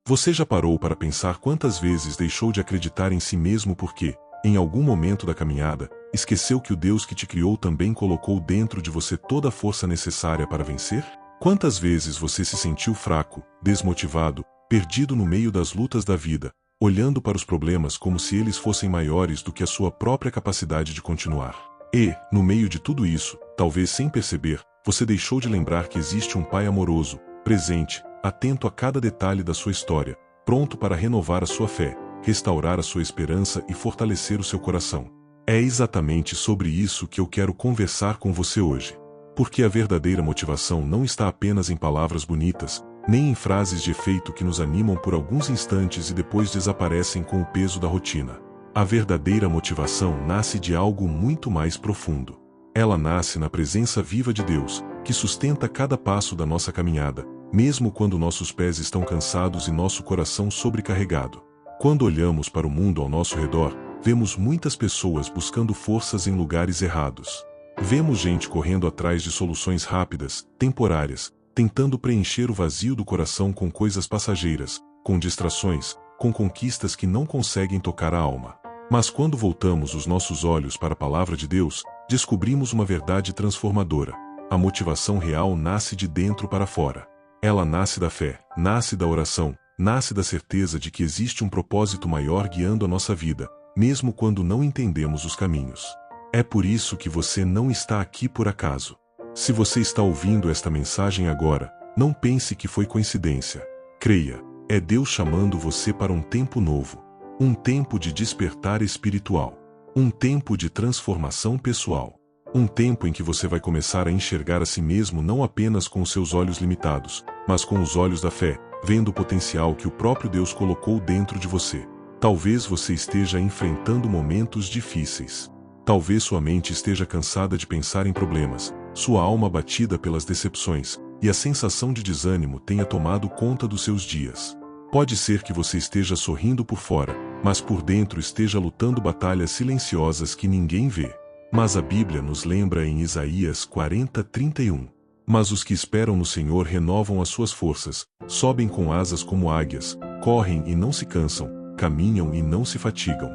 Você já parou para pensar quantas vezes deixou de acreditar em si mesmo porque, em algum momento da caminhada, esqueceu que o Deus que te criou também colocou dentro de você toda a força necessária para vencer? Quantas vezes você se sentiu fraco, desmotivado, perdido no meio das lutas da vida, olhando para os problemas como se eles fossem maiores do que a sua própria capacidade de continuar? E, no meio de tudo isso, talvez sem perceber, você deixou de lembrar que existe um Pai amoroso, presente, atento a cada detalhe da sua história, pronto para renovar a sua fé, restaurar a sua esperança e fortalecer o seu coração. É exatamente sobre isso que eu quero conversar com você hoje. Porque a verdadeira motivação não está apenas em palavras bonitas, nem em frases de efeito que nos animam por alguns instantes e depois desaparecem com o peso da rotina. A verdadeira motivação nasce de algo muito mais profundo. Ela nasce na presença viva de Deus, que sustenta cada passo da nossa caminhada, mesmo quando nossos pés estão cansados e nosso coração sobrecarregado. Quando olhamos para o mundo ao nosso redor, vemos muitas pessoas buscando forças em lugares errados. Vemos gente correndo atrás de soluções rápidas, temporárias, tentando preencher o vazio do coração com coisas passageiras, com distrações, com conquistas que não conseguem tocar a alma. Mas quando voltamos os nossos olhos para a palavra de Deus, descobrimos uma verdade transformadora. A motivação real nasce de dentro para fora. Ela nasce da fé, nasce da oração, nasce da certeza de que existe um propósito maior guiando a nossa vida, mesmo quando não entendemos os caminhos. É por isso que você não está aqui por acaso. Se você está ouvindo esta mensagem agora, não pense que foi coincidência. Creia, é Deus chamando você para um tempo novo. Um tempo de despertar espiritual. Um tempo de transformação pessoal. Um tempo em que você vai começar a enxergar a si mesmo não apenas com os seus olhos limitados, mas com os olhos da fé, vendo o potencial que o próprio Deus colocou dentro de você. Talvez você esteja enfrentando momentos difíceis. Talvez sua mente esteja cansada de pensar em problemas, sua alma abatida pelas decepções, e a sensação de desânimo tenha tomado conta dos seus dias. Pode ser que você esteja sorrindo por fora, mas por dentro esteja lutando batalhas silenciosas que ninguém vê. Mas a Bíblia nos lembra em Isaías 40:31. Mas os que esperam no Senhor renovam as suas forças, sobem com asas como águias, correm e não se cansam, caminham e não se fatigam.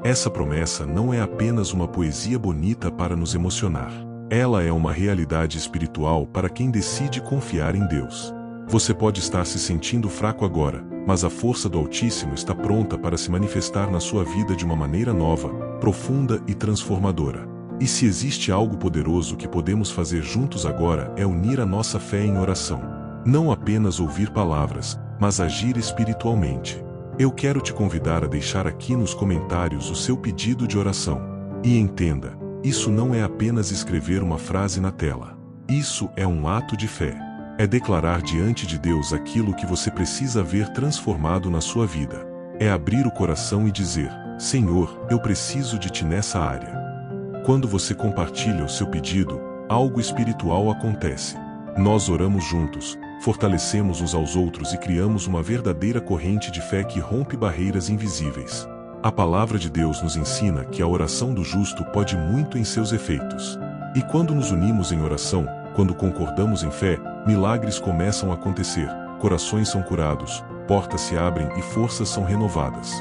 Essa promessa não é apenas uma poesia bonita para nos emocionar. Ela é uma realidade espiritual para quem decide confiar em Deus. Você pode estar se sentindo fraco agora, mas a força do Altíssimo está pronta para se manifestar na sua vida de uma maneira nova, profunda e transformadora. E se existe algo poderoso que podemos fazer juntos agora é unir a nossa fé em oração. Não apenas ouvir palavras, mas agir espiritualmente. Eu quero te convidar a deixar aqui nos comentários o seu pedido de oração. E entenda, isso não é apenas escrever uma frase na tela. Isso é um ato de fé. É declarar diante de Deus aquilo que você precisa ver transformado na sua vida. É abrir o coração e dizer: Senhor, eu preciso de Ti nessa área. Quando você compartilha o seu pedido, algo espiritual acontece. Nós oramos juntos, fortalecemos uns aos outros e criamos uma verdadeira corrente de fé que rompe barreiras invisíveis. A palavra de Deus nos ensina que a oração do justo pode muito em seus efeitos. E quando nos unimos em oração, quando concordamos em fé, milagres começam a acontecer, corações são curados, portas se abrem e forças são renovadas.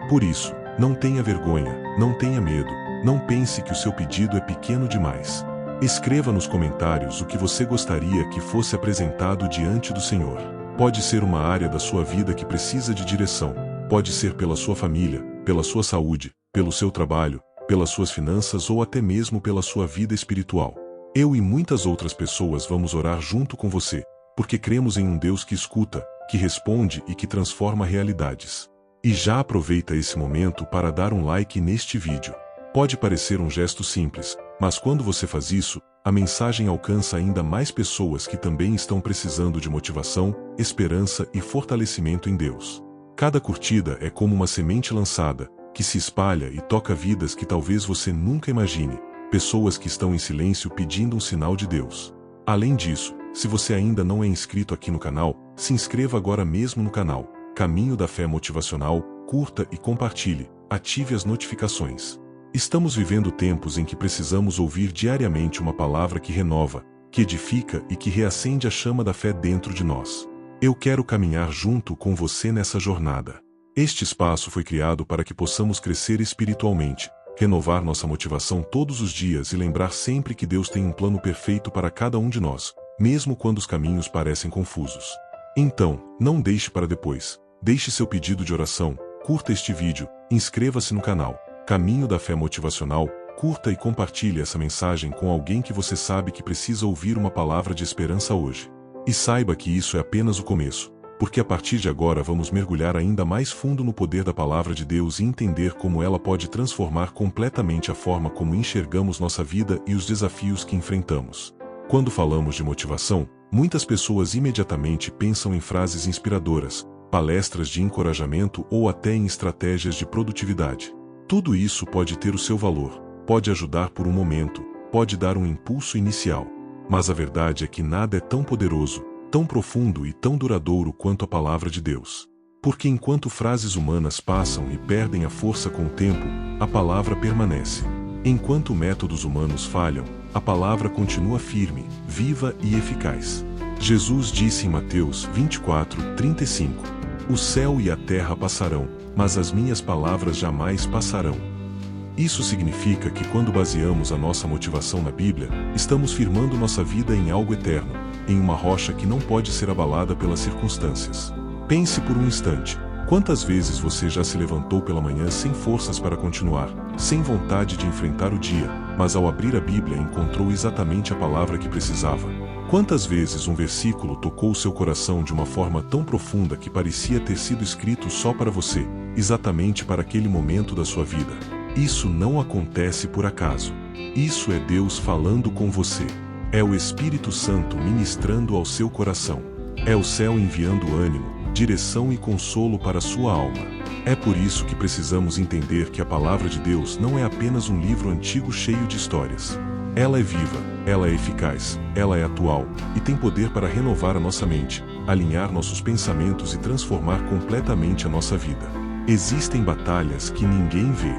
Por isso, não tenha vergonha, não tenha medo, não pense que o seu pedido é pequeno demais. Escreva nos comentários o que você gostaria que fosse apresentado diante do Senhor. Pode ser uma área da sua vida que precisa de direção, pode ser pela sua família, pela sua saúde, pelo seu trabalho, pelas suas finanças ou até mesmo pela sua vida espiritual. Eu e muitas outras pessoas vamos orar junto com você, porque cremos em um Deus que escuta, que responde e que transforma realidades. E já aproveita esse momento para dar um like neste vídeo. Pode parecer um gesto simples, mas quando você faz isso, a mensagem alcança ainda mais pessoas que também estão precisando de motivação, esperança e fortalecimento em Deus. Cada curtida é como uma semente lançada, que se espalha e toca vidas que talvez você nunca imagine. Pessoas que estão em silêncio pedindo um sinal de Deus. Além disso, se você ainda não é inscrito aqui no canal, se inscreva agora mesmo no canal Caminho da Fé Motivacional, curta e compartilhe, ative as notificações. Estamos vivendo tempos em que precisamos ouvir diariamente uma palavra que renova, que edifica e que reacende a chama da fé dentro de nós. Eu quero caminhar junto com você nessa jornada. Este espaço foi criado para que possamos crescer espiritualmente, renovar nossa motivação todos os dias e lembrar sempre que Deus tem um plano perfeito para cada um de nós, mesmo quando os caminhos parecem confusos. Então, não deixe para depois. Deixe seu pedido de oração, curta este vídeo, inscreva-se no canal Caminho da Fé Motivacional, curta e compartilhe essa mensagem com alguém que você sabe que precisa ouvir uma palavra de esperança hoje. E saiba que isso é apenas o começo, porque a partir de agora vamos mergulhar ainda mais fundo no poder da Palavra de Deus e entender como ela pode transformar completamente a forma como enxergamos nossa vida e os desafios que enfrentamos. Quando falamos de motivação, muitas pessoas imediatamente pensam em frases inspiradoras, palestras de encorajamento ou até em estratégias de produtividade. Tudo isso pode ter o seu valor, pode ajudar por um momento, pode dar um impulso inicial. Mas a verdade é que nada é tão poderoso, tão profundo e tão duradouro quanto a Palavra de Deus. Porque enquanto frases humanas passam e perdem a força com o tempo, a palavra permanece. Enquanto métodos humanos falham, a palavra continua firme, viva e eficaz. Jesus disse em Mateus 24:35: O céu e a terra passarão, mas as minhas palavras jamais passarão. Isso significa que quando baseamos a nossa motivação na Bíblia, estamos firmando nossa vida em algo eterno, em uma rocha que não pode ser abalada pelas circunstâncias. Pense por um instante. Quantas vezes você já se levantou pela manhã sem forças para continuar, sem vontade de enfrentar o dia, mas ao abrir a Bíblia encontrou exatamente a palavra que precisava? Quantas vezes um versículo tocou seu coração de uma forma tão profunda que parecia ter sido escrito só para você, exatamente para aquele momento da sua vida? Isso não acontece por acaso. Isso é Deus falando com você. É o Espírito Santo ministrando ao seu coração. É o céu enviando ânimo, direção e consolo para a sua alma. É por isso que precisamos entender que a Palavra de Deus não é apenas um livro antigo cheio de histórias. Ela é viva, ela é eficaz, ela é atual, e tem poder para renovar a nossa mente, alinhar nossos pensamentos e transformar completamente a nossa vida. Existem batalhas que ninguém vê.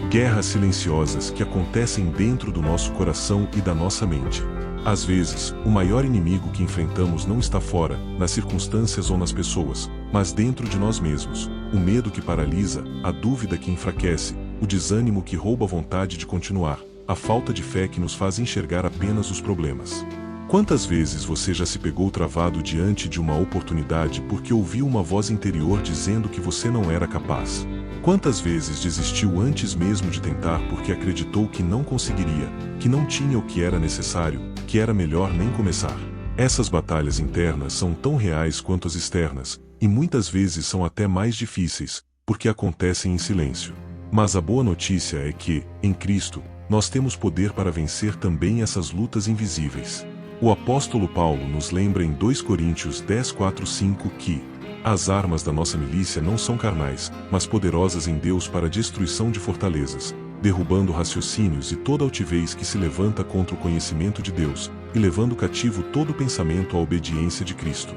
Guerras silenciosas que acontecem dentro do nosso coração e da nossa mente. Às vezes, o maior inimigo que enfrentamos não está fora, nas circunstâncias ou nas pessoas, mas dentro de nós mesmos. O medo que paralisa, a dúvida que enfraquece, o desânimo que rouba a vontade de continuar, a falta de fé que nos faz enxergar apenas os problemas. Quantas vezes você já se pegou travado diante de uma oportunidade porque ouviu uma voz interior dizendo que você não era capaz? Quantas vezes desistiu antes mesmo de tentar porque acreditou que não conseguiria, que não tinha o que era necessário, que era melhor nem começar? Essas batalhas internas são tão reais quanto as externas, e muitas vezes são até mais difíceis, porque acontecem em silêncio. Mas a boa notícia é que, em Cristo, nós temos poder para vencer também essas lutas invisíveis. O apóstolo Paulo nos lembra em 2 Coríntios 10:4-5 que as armas da nossa milícia não são carnais, mas poderosas em Deus para a destruição de fortalezas, derrubando raciocínios e toda altivez que se levanta contra o conhecimento de Deus, e levando cativo todo pensamento à obediência de Cristo.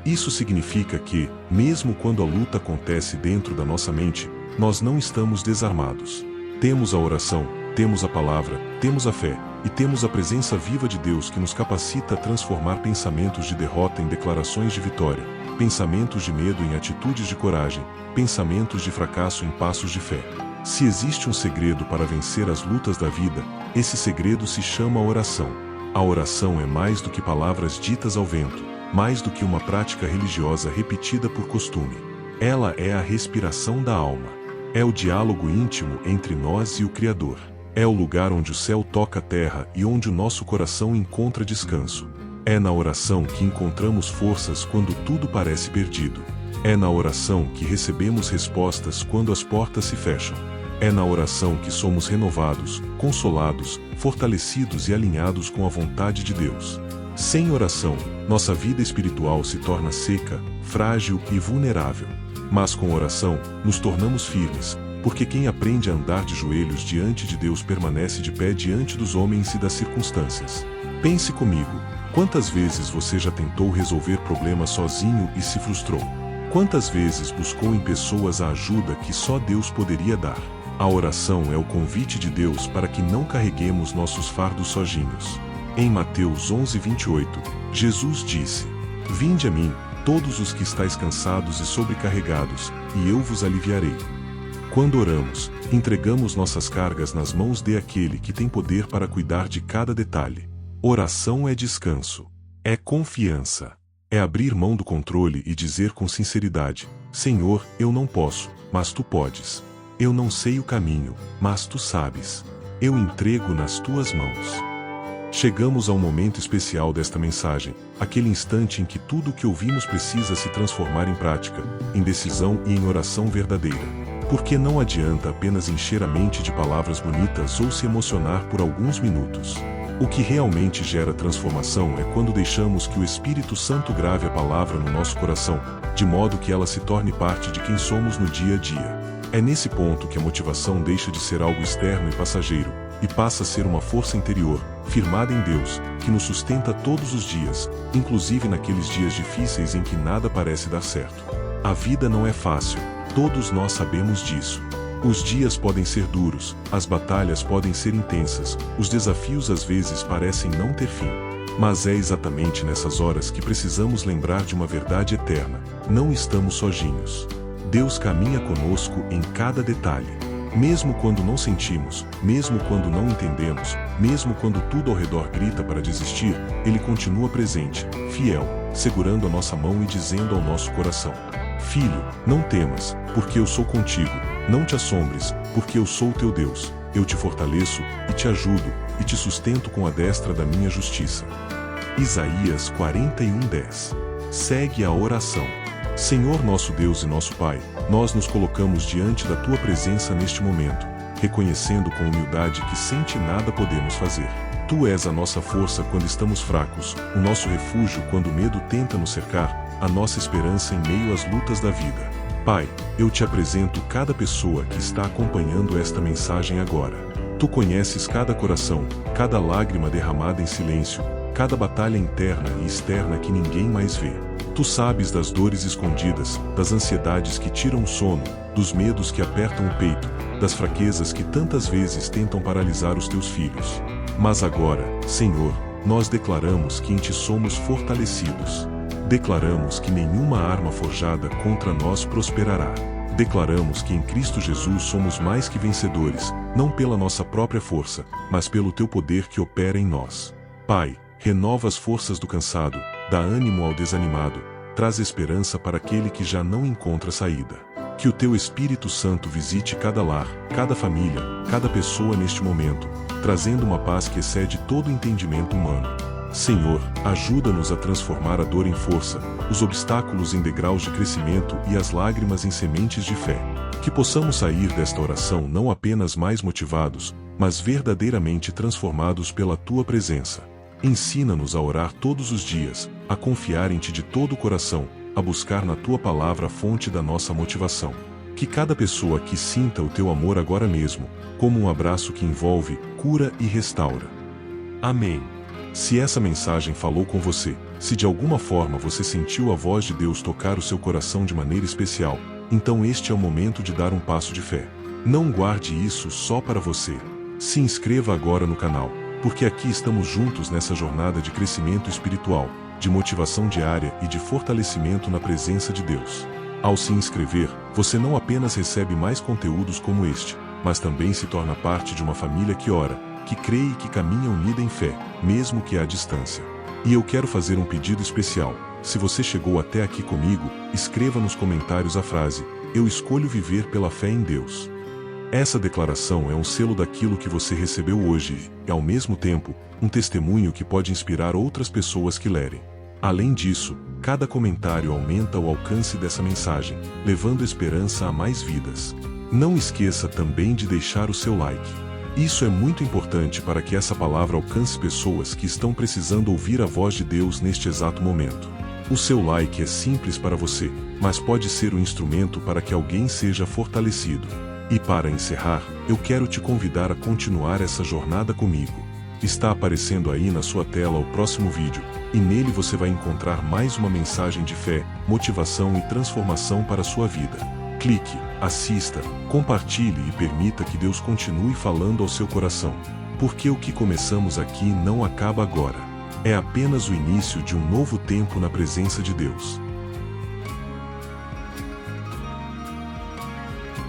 Isso significa que, mesmo quando a luta acontece dentro da nossa mente, nós não estamos desarmados. Temos a oração, temos a palavra, temos a fé, e temos a presença viva de Deus que nos capacita a transformar pensamentos de derrota em declarações de vitória, pensamentos de medo em atitudes de coragem, pensamentos de fracasso em passos de fé. Se existe um segredo para vencer as lutas da vida, esse segredo se chama oração. A oração é mais do que palavras ditas ao vento, mais do que uma prática religiosa repetida por costume. Ela é a respiração da alma. É o diálogo íntimo entre nós e o Criador. É o lugar onde o céu toca a terra e onde o nosso coração encontra descanso. É na oração que encontramos forças quando tudo parece perdido. É na oração que recebemos respostas quando as portas se fecham. É na oração que somos renovados, consolados, fortalecidos e alinhados com a vontade de Deus. Sem oração, nossa vida espiritual se torna seca, frágil e vulnerável. Mas com oração, nos tornamos firmes, porque quem aprende a andar de joelhos diante de Deus permanece de pé diante dos homens e das circunstâncias. Pense comigo, quantas vezes você já tentou resolver problemas sozinho e se frustrou? Quantas vezes buscou em pessoas a ajuda que só Deus poderia dar? A oração é o convite de Deus para que não carreguemos nossos fardos sozinhos. Em Mateus 11:28, Jesus disse: Vinde a mim, todos os que estáis cansados e sobrecarregados, e eu vos aliviarei. Quando oramos, entregamos nossas cargas nas mãos daquele que tem poder para cuidar de cada detalhe. Oração é descanso. É confiança. É abrir mão do controle e dizer com sinceridade: Senhor, eu não posso, mas Tu podes. Eu não sei o caminho, mas Tu sabes. Eu entrego nas Tuas mãos. Chegamos ao momento especial desta mensagem, aquele instante em que tudo o que ouvimos precisa se transformar em prática, em decisão e em oração verdadeira. Porque não adianta apenas encher a mente de palavras bonitas ou se emocionar por alguns minutos. O que realmente gera transformação é quando deixamos que o Espírito Santo grave a palavra no nosso coração, de modo que ela se torne parte de quem somos no dia a dia. É nesse ponto que a motivação deixa de ser algo externo e passageiro, e passa a ser uma força interior, firmada em Deus, que nos sustenta todos os dias, inclusive naqueles dias difíceis em que nada parece dar certo. A vida não é fácil, todos nós sabemos disso. Os dias podem ser duros, as batalhas podem ser intensas, os desafios às vezes parecem não ter fim. Mas é exatamente nessas horas que precisamos lembrar de uma verdade eterna: não estamos sozinhos. Deus caminha conosco em cada detalhe. Mesmo quando não sentimos, mesmo quando não entendemos, mesmo quando tudo ao redor grita para desistir, Ele continua presente, fiel, segurando a nossa mão e dizendo ao nosso coração: Filho, não temas, porque eu sou contigo. Não te assombres, porque eu sou o teu Deus. Eu te fortaleço, e te ajudo, e te sustento com a destra da minha justiça. Isaías 41:10. Segue a oração. Senhor nosso Deus e nosso Pai, nós nos colocamos diante da Tua presença neste momento, reconhecendo com humildade que sem Ti nada podemos fazer. Tu és a nossa força quando estamos fracos, o nosso refúgio quando o medo tenta nos cercar, a nossa esperança em meio às lutas da vida. Pai, eu Te apresento cada pessoa que está acompanhando esta mensagem agora. Tu conheces cada coração, cada lágrima derramada em silêncio, cada batalha interna e externa que ninguém mais vê. Tu sabes das dores escondidas, das ansiedades que tiram o sono, dos medos que apertam o peito, das fraquezas que tantas vezes tentam paralisar os Teus filhos. Mas agora, Senhor, nós declaramos que em Ti somos fortalecidos. Declaramos que nenhuma arma forjada contra nós prosperará. Declaramos que em Cristo Jesus somos mais que vencedores, não pela nossa própria força, mas pelo Teu poder que opera em nós. Pai, renova as forças do cansado, dá ânimo ao desanimado, traz esperança para aquele que já não encontra saída. Que o Teu Espírito Santo visite cada lar, cada família, cada pessoa neste momento, trazendo uma paz que excede todo entendimento humano. Senhor, ajuda-nos a transformar a dor em força, os obstáculos em degraus de crescimento e as lágrimas em sementes de fé. Que possamos sair desta oração não apenas mais motivados, mas verdadeiramente transformados pela Tua presença. Ensina-nos a orar todos os dias, a confiar em Ti de todo o coração, a buscar na Tua palavra a fonte da nossa motivação. Que cada pessoa aqui sinta o Teu amor agora mesmo, como um abraço que envolve, cura e restaura. Amém. Se essa mensagem falou com você, se de alguma forma você sentiu a voz de Deus tocar o seu coração de maneira especial, então este é o momento de dar um passo de fé. Não guarde isso só para você. Se inscreva agora no canal, porque aqui estamos juntos nessa jornada de crescimento espiritual, de motivação diária e de fortalecimento na presença de Deus. Ao se inscrever, você não apenas recebe mais conteúdos como este, mas também se torna parte de uma família que ora, que crê e que caminha unida em fé, mesmo que à distância. E eu quero fazer um pedido especial: se você chegou até aqui comigo, escreva nos comentários a frase: eu escolho viver pela fé em Deus. Essa declaração é um selo daquilo que você recebeu hoje e, ao mesmo tempo, um testemunho que pode inspirar outras pessoas que lerem. Além disso, cada comentário aumenta o alcance dessa mensagem, levando esperança a mais vidas. Não esqueça também de deixar o seu like. Isso é muito importante para que essa palavra alcance pessoas que estão precisando ouvir a voz de Deus neste exato momento. O seu like é simples para você, mas pode ser um instrumento para que alguém seja fortalecido. E para encerrar, eu quero te convidar a continuar essa jornada comigo. Está aparecendo aí na sua tela o próximo vídeo, e nele você vai encontrar mais uma mensagem de fé, motivação e transformação para a sua vida. Clique, assista, compartilhe e permita que Deus continue falando ao seu coração. Porque o que começamos aqui não acaba agora. É apenas o início de um novo tempo na presença de Deus.